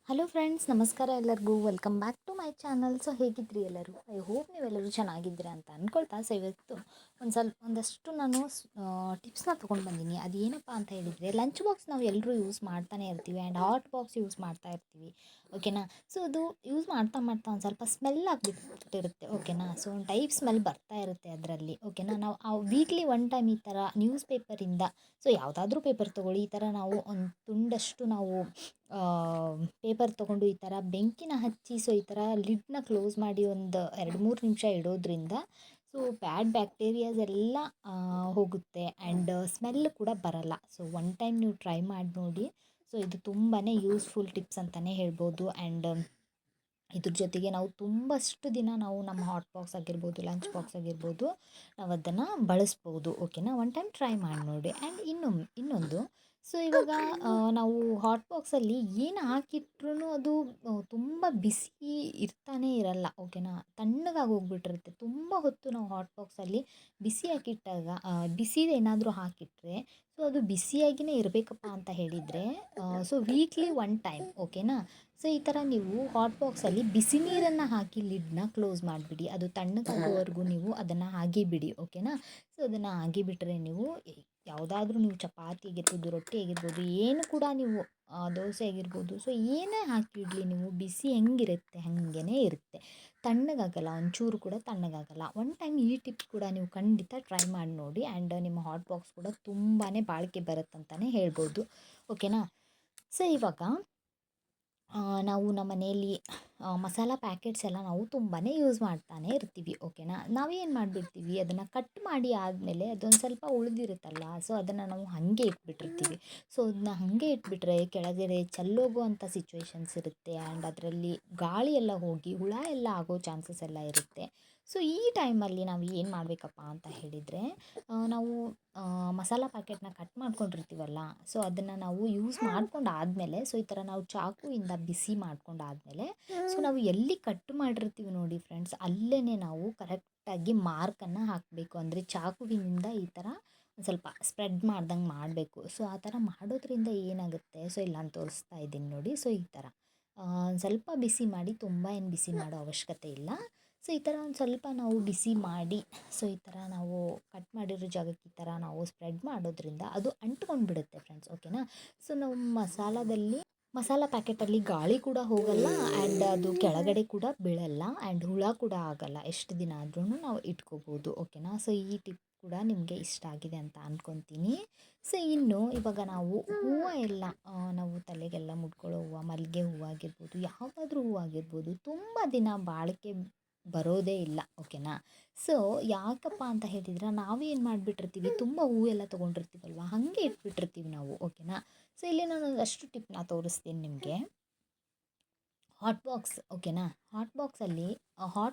Hello friends, ನಮಸ್ಕಾರ ಎಲ್ಲರಿಗೂ. Welcome back to my channel. So ಹೇಗಿದ್ರಿ ಎಲ್ಲರೂ? ಐ ಹೋಪ್ ನೀವೆಲ್ಲರೂ ಚೆನ್ನಾಗಿದ್ದೀರಾ ಅಂತ ಅಂದ್ಕೊಳ್ತಾ. ಸೊ ಇವತ್ತು ಒಂದಷ್ಟು ನಾನು ಟಿಪ್ಸ್ನ ತೊಗೊಂಡು ಬಂದೀನಿ. ಅದು ಏನಪ್ಪ ಅಂತ ಹೇಳಿದರೆ, ಲಂಚ್ ಬಾಕ್ಸ್ ನಾವು ಎಲ್ಲರೂ ಯೂಸ್ ಮಾಡ್ತಾನೆ ಇರ್ತೀವಿ ಆ್ಯಂಡ್ ಹಾಟ್ ಬಾಕ್ಸ್ ಯೂಸ್ ಮಾಡ್ತಾ ಇರ್ತೀವಿ, ಓಕೆನಾ. ಸೊ ಅದು ಯೂಸ್ ಮಾಡ್ತಾ ಮಾಡ್ತಾ ಒಂದು ಸ್ವಲ್ಪ ಸ್ಮೆಲ್ ಆಗಿಬಿಟ್ಟಿರುತ್ತೆ, ಓಕೆನಾ. ಸೊ ಒಂದು ಟೈಪ್ ಸ್ಮೆಲ್ ಬರ್ತಾ ಇರುತ್ತೆ ಅದರಲ್ಲಿ, ಓಕೆನಾ. ನಾವು ಆ ವೀಕ್ಲಿ ಒನ್ ಟೈಮ್ ಈ ಥರ ನ್ಯೂಸ್ ಪೇಪರಿಂದ, ಸೊ ಯಾವುದಾದ್ರೂ ಪೇಪರ್ ತೊಗೊಳ್ಳಿ, ಈ ಥರ ನಾವು ಒಂದು ತುಂಡಷ್ಟು ನಾವು ಪೇಪರ್ ತೊಗೊಂಡು ಈ ಥರ ಬೆಂಕಿನ ಹಚ್ಚಿ, ಸೊ ಈ ಥರ ಲಿಡ್ನ ಕ್ಲೋಸ್ ಮಾಡಿ ಒಂದು 2-3 ನಿಮಿಷ ಇಡೋದ್ರಿಂದ ಸೊ ಬ್ಯಾಡ್ ಬ್ಯಾಕ್ಟೀರಿಯಾಸ್ ಎಲ್ಲ ಹೋಗುತ್ತೆ ಆ್ಯಂಡ್ ಸ್ಮೆಲ್ ಕೂಡ ಬರಲ್ಲ. ಸೊ ಒನ್ ಟೈಮ್ ನೀವು ಟ್ರೈ ಮಾಡಿ ನೋಡಿ. ಸೊ ಇದು ತುಂಬಾ ಯೂಸ್ಫುಲ್ ಟಿಪ್ಸ್ ಅಂತಲೇ ಹೇಳ್ಬೋದು. ಆ್ಯಂಡ್ ಇದ್ರ ಜೊತೆಗೆ ನಾವು ತುಂಬಷ್ಟು ದಿನ ನಾವು ನಮ್ಮ ಹಾಟ್ ಬಾಕ್ಸ್ ಆಗಿರ್ಬೋದು, ಲಂಚ್ ಬಾಕ್ಸ್ ಆಗಿರ್ಬೋದು, ನಾವು ಅದನ್ನು ಬಳಸ್ಬೋದು, ಓಕೆನಾ. ಒನ್ ಟೈಮ್ ಟ್ರೈ ಮಾಡಿ ನೋಡಿ. ಆ್ಯಂಡ್ ಇನ್ನೊಂದು, ಸೊ ಇವಾಗ ನಾವು ಹಾಟ್ ಬಾಕ್ಸಲ್ಲಿ ಏನು ಹಾಕಿಟ್ರೂ ಅದು ತುಂಬ ಬಿಸಿ ಇರ್ತಾನೆ ಇರಲ್ಲ, ಓಕೆನಾ. ತಣ್ಣಗಾಗಿ ಹೋಗ್ಬಿಟ್ಟಿರುತ್ತೆ. ತುಂಬ ಹೊತ್ತು ನಾವು ಹಾಟ್ ಬಾಕ್ಸಲ್ಲಿ ಬಿಸಿ ಹಾಕಿಟ್ಟಾಗ ಬಿಸಿದೇನಾದರೂ ಹಾಕಿಟ್ರೆ, ಸೊ ಅದು ಬಿಸಿಯಾಗಿಯೇ ಇರಬೇಕಪ್ಪ ಅಂತ ಹೇಳಿದರೆ, ಸೊ ವೀಕ್ಲಿ ಒನ್ ಟೈಮ್, ಓಕೆನಾ. ಸೊ ಈ ಥರ ನೀವು ಹಾಟ್ ಬಾಕ್ಸಲ್ಲಿ ಬಿಸಿ ನೀರನ್ನು ಹಾಕಿ ಲಿಡ್ನ ಕ್ಲೋಸ್ ಮಾಡಿಬಿಡಿ. ಅದು ತಣ್ಣಗಾಗೋವರೆಗೂ ನೀವು ಅದನ್ನು ಹಾಗೆ ಬಿಡಿ, ಓಕೆನಾ. ಸೊ ಅದನ್ನು ಹಾಗೆ ಬಿಟ್ಟರೆ ನೀವು ಯಾವುದಾದ್ರೂ ನೀವು ಚಪಾತಿ ಆಗಿರ್ಬೋದು, ರೊಟ್ಟಿ ಆಗಿರ್ಬೋದು, ಏನು ಕೂಡ ನೀವು ದೋಸೆ ಆಗಿರ್ಬೋದು, ಸೊ ಏನೇ ಹಾಕಿಡಲಿ ನೀವು, ಬಿಸಿ ಹೆಂಗಿರುತ್ತೆ ಹಾಗೇ ಇರುತ್ತೆ, ತಣ್ಣಗಾಗಲ್ಲ, ಒಂಚೂರು ಕೂಡ ತಣ್ಣಗಾಗಲ್ಲ. ಒನ್ ಟೈಮ್ ಈ ಟಿಪ್ ಕೂಡ ನೀವು ಖಂಡಿತ ಟ್ರೈ ಮಾಡಿ ನೋಡಿ. ಆ್ಯಂಡ್ ನಿಮ್ಮ ಹಾಟ್ ಬಾಕ್ಸ್ ಕೂಡ ತುಂಬಾ ಬಾಳಿಕೆ ಬರುತ್ತಂತಲೇ ಹೇಳ್ಬೋದು, ಓಕೆನಾ. ಸೊ ಇವಾಗ ನಾವು ನಮ್ಮ ಮನೆಯಲ್ಲಿ ಮಸಾಲ ಪ್ಯಾಕೆಟ್ಸ್ ಎಲ್ಲ ನಾವು ತುಂಬಾ ಯೂಸ್ ಮಾಡ್ತಾನೆ ಇರ್ತೀವಿ, ಓಕೆನಾ. ನಾವೇನು ಮಾಡಿಬಿಡ್ತೀವಿ, ಅದನ್ನು ಕಟ್ ಮಾಡಿ ಆದಮೇಲೆ ಅದೊಂದು ಸ್ವಲ್ಪ ಉಳಿದಿರುತ್ತಲ್ಲ, ಸೊ ಅದನ್ನು ನಾವು ಹಾಗೆ ಇಟ್ಬಿಟ್ಟಿರ್ತೀವಿ. ಸೊ ಅದನ್ನ ಹಾಗೆ ಇಟ್ಬಿಟ್ರೆ ಕೆಳಗಡೆ ಚೆಲ್ಲೋಗುವಂಥ ಸಿಚುವೇಶನ್ಸ್ ಇರುತ್ತೆ ಆ್ಯಂಡ್ ಅದರಲ್ಲಿ ಗಾಳಿ ಎಲ್ಲ ಹೋಗಿ ಹುಳ ಎಲ್ಲ ಆಗೋ ಚಾನ್ಸಸ್ ಎಲ್ಲ ಇರುತ್ತೆ. ಸೊ ಈ ಟೈಮಲ್ಲಿ ನಾವು ಏನು ಮಾಡಬೇಕಪ್ಪ ಅಂತ ಹೇಳಿದರೆ, ನಾವು ಮಸಾಲ ಪ್ಯಾಕೆಟ್ನ ಕಟ್ ಮಾಡ್ಕೊಂಡಿರ್ತೀವಲ್ಲ, ಸೊ ಅದನ್ನು ನಾವು ಯೂಸ್ ಮಾಡ್ಕೊಂಡಾದಮೇಲೆ, ಸೊ ಈ ಥರ ನಾವು ಚಾಕುವಿಂದ ಬಿಸಿ ಮಾಡ್ಕೊಂಡಾದಮೇಲೆ, ಸೊ ನಾವು ಎಲ್ಲಿ ಕಟ್ ಮಾಡಿರ್ತೀವಿ ನೋಡಿ ಫ್ರೆಂಡ್ಸ್, ಅಲ್ಲೇ ನಾವು ಕರೆಕ್ಟಾಗಿ ಮಾರ್ಕನ್ನು ಹಾಕಬೇಕು. ಅಂದರೆ ಚಾಕುವಿನಿಂದ ಈ ಥರ ಒಂದು ಸ್ವಲ್ಪ ಸ್ಪ್ರೆಡ್ ಮಾಡ್ದಂಗೆ ಮಾಡಬೇಕು. ಸೊ ಆ ಥರ ಮಾಡೋದ್ರಿಂದ ಏನಾಗುತ್ತೆ, ಸೊ ಇಲ್ಲಿ ನಾನು ತೋರಿಸ್ತಾ ಇದ್ದೀನಿ ನೋಡಿ. ಸೊ ಈ ಥರ ಸ್ವಲ್ಪ ಬಿಸಿ ಮಾಡಿ, ತುಂಬ ಏನು ಬಿಸಿ ಮಾಡೋ ಅವಶ್ಯಕತೆ ಇಲ್ಲ. ಸೊ ಈ ಥರ ಒಂದು ಸ್ವಲ್ಪ ನಾವು ಬಿಸಿ ಮಾಡಿ, ಸೊ ಈ ಥರ ನಾವು ಕಟ್ ಮಾಡಿರೋ ಜಾಗಕ್ಕೆ ಈ ಥರ ನಾವು ಸ್ಪ್ರೆಡ್ ಮಾಡೋದ್ರಿಂದ ಅದು ಅಂಟ್ಕೊಂಡು ಬಿಡುತ್ತೆ ಫ್ರೆಂಡ್ಸ್, ಓಕೆನಾ. ಸೊ ನಾವು ಮಸಾಲ ಪ್ಯಾಕೆಟಲ್ಲಿ ಗಾಳಿ ಕೂಡ ಹೋಗಲ್ಲ ಆ್ಯಂಡ್ ಅದು ಕೆಳಗಡೆ ಕೂಡ ಬೀಳಲ್ಲ ಆ್ಯಂಡ್ ಹುಳ ಕೂಡ ಆಗಲ್ಲ. ಎಷ್ಟು ದಿನ ಆದ್ರೂ ನಾವು ಇಟ್ಕೋಬೋದು, ಓಕೆನಾ. ಸೊ ಈ ಟಿಪ್ ಕೂಡ ನಿಮಗೆ ಇಷ್ಟ ಆಗಿದೆ ಅಂತ ಅಂದ್ಕೊತೀನಿ. ಸೊ ಇನ್ನು ಇವಾಗ ನಾವು ಹೂವು ಎಲ್ಲ ನಾವು ತಲೆಗೆಲ್ಲ ಮುಡ್ಕೊಳ್ಳೋ ಹೂವು, ಮಲ್ಲಿಗೆ ಹೂವು ಆಗಿರ್ಬೋದು, ಯಾವುದಾದ್ರೂ ಹೂವು ಆಗಿರ್ಬೋದು, ತುಂಬ ದಿನ ಬಾಳಿಕೆ ಬರೋದೇ ಇಲ್ಲ, ಓಕೆನಾ. ಸೊ ಯಾಕಪ್ಪ ಅಂತ ಹೇಳಿದರೆ, ನಾವೇನು ಮಾಡಿಬಿಟ್ಟಿರ್ತೀವಿ, ತುಂಬ ಹೂವೆಲ್ಲ ತೊಗೊಂಡಿರ್ತೀವಲ್ವ, ಹಾಗೆ ಇಟ್ಬಿಟ್ಟಿರ್ತೀವಿ ನಾವು, ಓಕೆನಾ. ಸೊ ಇಲ್ಲಿ ನಾನು ಒಂದಷ್ಟು ಟಿಪ್ನ ತೋರಿಸ್ತೀನಿ ನಿಮಗೆ. ಹಾಟ್ ಬಾಕ್ಸ್, ಓಕೆನಾ. ಹಾಟ್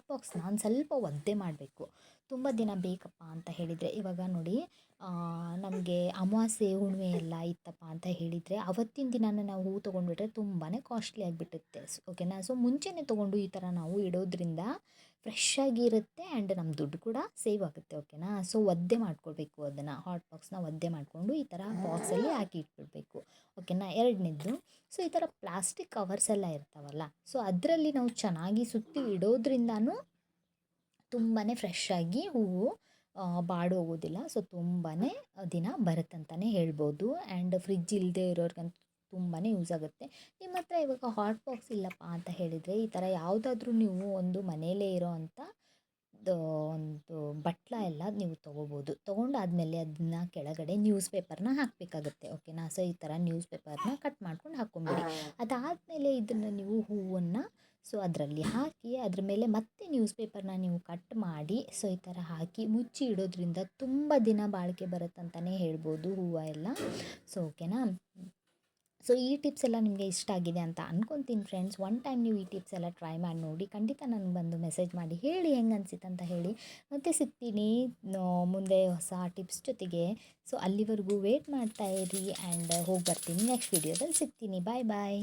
ಬಾಕ್ಸ್ನ ಒಂದು ಸ್ವಲ್ಪ ಒದ್ದೆ ಮಾಡಬೇಕು. ತುಂಬ ದಿನ ಬೇಕಪ್ಪ ಅಂತ ಹೇಳಿದರೆ, ಇವಾಗ ನೋಡಿ, ನಮಗೆ ಅಮಾವಾಸ್ಯೆ ಹುಣ್ಣಿಮೆ ಎಲ್ಲ ಇತ್ತಪ್ಪ ಅಂತ ಹೇಳಿದರೆ, ಅವತ್ತಿನ ದಿನನೇ ನಾವು ಹೂ ತೊಗೊಂಡ್ಬಿಟ್ರೆ ತುಂಬಾ ಕಾಸ್ಟ್ಲಿ ಆಗಿಬಿಟ್ಟುತ್ತೆ, ಓಕೆನಾ. ಸೊ ಮುಂಚೆನೇ ತೊಗೊಂಡು ಈ ಥರ ನಾವು ಇಡೋದ್ರಿಂದ ಫ್ರೆಶ್ ಆಗಿರುತ್ತೆ ಆ್ಯಂಡ್ ನಮ್ಮ ದುಡ್ಡು ಕೂಡ ಸೇವ್ ಆಗುತ್ತೆ, ಓಕೆನಾ. ಸೊ ಒದ್ದೆ ಮಾಡ್ಕೊಳ್ಬೇಕು, ಅದನ್ನು ಹಾಟ್ ಬಾಕ್ಸ್ನ ಒದ್ದೆ ಮಾಡಿಕೊಂಡು ಈ ಥರ ಬಾಕ್ಸಲ್ಲಿ ಹಾಕಿ ಇಟ್ಬಿಡಬೇಕು, ಓಕೆನಾ. ಎರಡನೇದು, ಸೊ ಈ ಥರ ಪ್ಲಾಸ್ಟಿಕ್ ಕವರ್ಸ್ ಎಲ್ಲ ಇರ್ತಾವಲ್ಲ, ಸೊ ಅದರಲ್ಲಿ ನಾವು ಚೆನ್ನಾಗಿ ಸುತ್ತಿ ಇಡೋದ್ರಿಂದನೂ ತುಂಬಾ ಫ್ರೆಶ್ಶಾಗಿ ಹೂವು ಬಾಡೋಗೋದಿಲ್ಲ. ಸೊ ತುಂಬಾ ದಿನ ಬರುತ್ತಂತಲೇ ಹೇಳ್ಬೋದು. ಆ್ಯಂಡ್ ಫ್ರಿಜ್ ಇಲ್ಲದೆ ಇರೋರ್ಗಂತೂ ತುಂಬಾ ಯೂಸ್ ಆಗುತ್ತೆ. ನಿಮ್ಮ ಹತ್ರ ಇವಾಗ ಹಾಟ್ ಬಾಕ್ಸ್ ಇಲ್ಲಪ್ಪ ಅಂತ ಹೇಳಿದರೆ, ಈ ಥರ ಯಾವುದಾದ್ರೂ ನೀವು ಒಂದು ಮನೆಯಲ್ಲೇ ಇರೋ ಅಂಥ ಒಂದು ಬಟ್ಲ ಎಲ್ಲ ನೀವು ತೊಗೋಬೋದು. ತೊಗೊಂಡಾದಮೇಲೆ ಅದನ್ನ ಕೆಳಗಡೆ ನ್ಯೂಸ್ ಪೇಪರ್ನ ಹಾಕಬೇಕಾಗುತ್ತೆ, ಓಕೆನಾ. ಸೊ ಈ ಥರ ನ್ಯೂಸ್ ಪೇಪರ್ನ ಕಟ್ ಮಾಡ್ಕೊಂಡು ಹಾಕ್ಕೊಂಬಿಡಿ. ಅದಾದಮೇಲೆ ಇದನ್ನು ನೀವು ಹೂವನ್ನು ಸೊ ಅದರಲ್ಲಿ ಹಾಕಿ, ಅದ್ರ ಮೇಲೆ ಮತ್ತೆ ನ್ಯೂಸ್ ಪೇಪರ್ನ ನೀವು ಕಟ್ ಮಾಡಿ, ಸೊ ಈ ಥರ ಹಾಕಿ ಮುಚ್ಚಿ ಇಡೋದ್ರಿಂದ ತುಂಬ ದಿನ ಬಾಳಿಕೆ ಬರುತ್ತಂತಲೇ ಹೇಳ್ಬೋದು ಹೂವು ಎಲ್ಲ. ಸೊ ಓಕೆನಾ. ಸೊ ಈ ಟಿಪ್ಸ್ ಎಲ್ಲ ನಿಮಗೆ ಇಷ್ಟ ಆಗಿದೆ ಅಂತ ಅಂದ್ಕೊತೀನಿ ಫ್ರೆಂಡ್ಸ್. ಒನ್ ಟೈಮ್ ನೀವು ಈ ಟಿಪ್ಸ್ ಎಲ್ಲ ಟ್ರೈ ಮಾಡಿ ನೋಡಿ. ಖಂಡಿತ ನನಗೆ ಬಂದು ಮೆಸೇಜ್ ಮಾಡಿ ಹೇಳಿ ಹೆಂಗೆ ಅನಿಸಿತ್ತು ಅಂತ ಹೇಳಿ. ಮತ್ತೆ ಸಿಗ್ತೀನಿ ಮುಂದೆ ಹೊಸ ಟಿಪ್ಸ್ ಜೊತೆಗೆ. ಸೊ ಅಲ್ಲಿವರೆಗೂ ವೇಟ್ ಮಾಡ್ತಾ ಇರಿ ಆ್ಯಂಡ್ ಹೋಗಿ ಬರ್ತೀನಿ. ನೆಕ್ಸ್ಟ್ ವೀಡಿಯೋದಲ್ಲಿ ಸಿಗ್ತೀನಿ. ಬಾಯ್ ಬಾಯ್.